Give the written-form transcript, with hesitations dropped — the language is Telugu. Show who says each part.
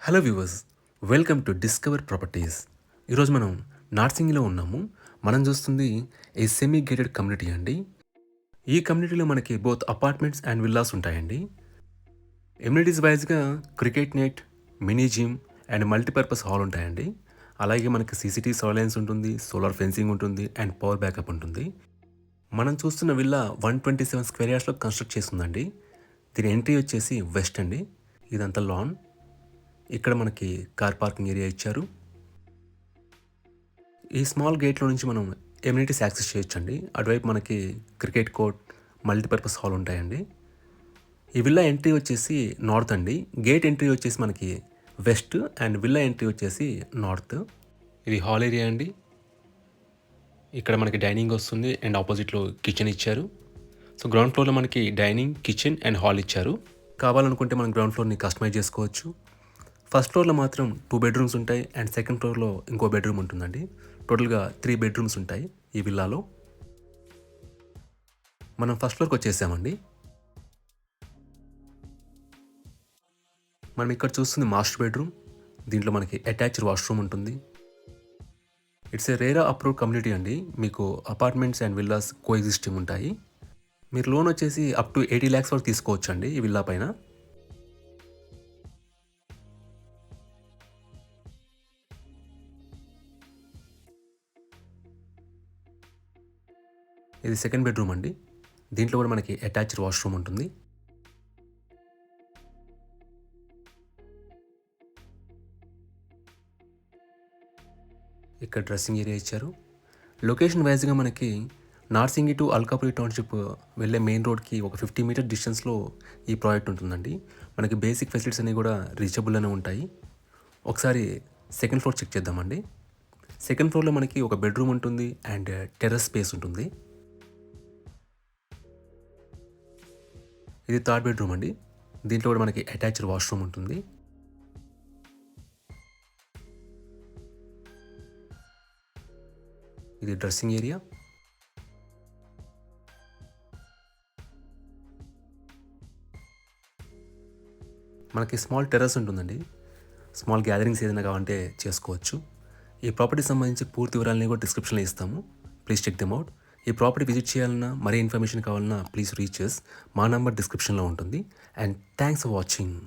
Speaker 1: Hello viewers, welcome to discover properties. ఈరోజు మనం నార్సింగిలో ఉన్నాము. మనం చూస్తుంది ఏ సెమీ గేటెడ్ కమ్యూనిటీ అండి. ఈ కమ్యూనిటీలో మనకి బోత్ అపార్ట్మెంట్స్ అండ్ విల్లాస్ ఉంటాయండి. ఎమ్యూనిటీస్ వైజ్గా cricket net, mini gym and multipurpose hall ఉంటాయండి. అలాగే మనకి సీసీటీవీ సర్వేలెన్స్ ఉంటుంది, సోలార్ ఫెన్సింగ్ ఉంటుంది అండ్ పవర్ బ్యాకప్ ఉంటుంది. మనం చూస్తున్న విల్లా 127 స్క్వేర్ యార్డ్స్లో కన్స్ట్రక్ట్ చేస్తుందండి. దీని ఎంట్రీ వచ్చేసి వెస్ట్ అండి. ఇదంతా లాన్. ఇక్కడ మనకి కార్ పార్కింగ్ ఏరియా ఇచ్చారు. ఈ స్మాల్ గేట్లో నుంచి మనం ఎమ్యూనిటీస్ యాక్సెస్ చేయొచ్చండి. అటువైపు మనకి క్రికెట్ కోర్ట్, మల్టీపర్పస్ హాల్ ఉంటాయండి. ఈ విల్లా ఎంట్రీ వచ్చేసి నార్త్ అండి. గేట్ ఎంట్రీ వచ్చేసి మనకి వెస్ట్ అండ్ విల్లా ఎంట్రీ వచ్చేసి నార్త్. ఇది హాల్ ఏరియా అండి. ఇక్కడ మనకి డైనింగ్ వస్తుంది అండ్ ఆపోజిట్లో కిచెన్ ఇచ్చారు. సో గ్రౌండ్ ఫ్లోర్లో మనకి డైనింగ్, కిచెన్ అండ్ హాల్ ఇచ్చారు. కావాలనుకుంటే మనం గ్రౌండ్ ఫ్లోర్ని కస్టమైజ్ చేసుకోవచ్చు. ఫస్ట్ ఫ్లోర్లో మాత్రం 2 బెడ్రూమ్స్ ఉంటాయి అండ్ సెకండ్ ఫ్లోర్లో ఇంకో బెడ్రూమ్ ఉంటుందండి. టోటల్గా 3 బెడ్రూమ్స్ ఉంటాయి ఈ విల్లాలో. మనం ఫస్ట్ ఫ్లోర్కి వచ్చేసామండి. మనం ఇక్కడ చూస్తుంది మాస్టర్ బెడ్రూమ్. దీంట్లో మనకి అటాచ్డ్ వాష్రూమ్ ఉంటుంది. It's a RERA approved community అండి. మీకు అపార్ట్మెంట్స్ అండ్ విల్లాస్ కోఎగ్జిస్టింగ్ ఉంటాయి. మీరు లోన్ వచ్చేసి అప్ టు 80 lakhs వరకు తీసుకోవచ్చు అండి ఈ విల్లా పైన. ఇది సెకండ్ బెడ్రూమ్ అండి. దీంట్లో కూడా మనకి అటాచ్డ్ వాష్రూమ్ ఉంటుంది. ఇక్కడ డ్రెస్సింగ్ ఏరియా ఇచ్చారు. లొకేషన్ వైజ్గా మనకి నార్సింగి టు అల్కాపురి టౌన్షిప్ వెళ్ళే మెయిన్ రోడ్కి ఒక 50 మీటర్ డిస్టెన్స్లో ఈ ప్రాజెక్ట్ ఉంటుందండి. మనకి బేసిక్ ఫెసిలిటీస్ అన్నీ కూడా రీచబుల్ అనే ఉంటాయి. ఒకసారి సెకండ్ ఫ్లోర్ చెక్ చేద్దామండి. సెకండ్ ఫ్లోర్లో మనకి ఒక బెడ్రూమ్ ఉంటుంది అండ్ టెర్రస్ స్పేస్ ఉంటుంది. ఇది థర్డ్ బెడ్రూమ్ అండి. దీంట్లో కూడా మనకి అటాచ్డ్ వాష్రూమ్ ఉంటుంది. ఇది డ్రెస్సింగ్ ఏరియా. మనకి స్మాల్ టెర్రస్ ఉంటుందండి. స్మాల్ గ్యాదరింగ్స్ ఏదైనా కావాలంటే చేసుకోవచ్చు. ఈ ప్రాపర్టీకి సంబంధించి పూర్తి వివరాలని కూడా డిస్క్రిప్షన్లో ఇస్తాము. Please check them out. ఈ ప్రాపర్టీ విజిట్ చేయాలన్నా, మరీ ఇన్ఫర్మేషన్ కావాలన్నా ప్లీజ్ రీచ్ us. మా నంబర్ డిస్క్రిప్షన్లో ఉంటుంది. And thanks for watching.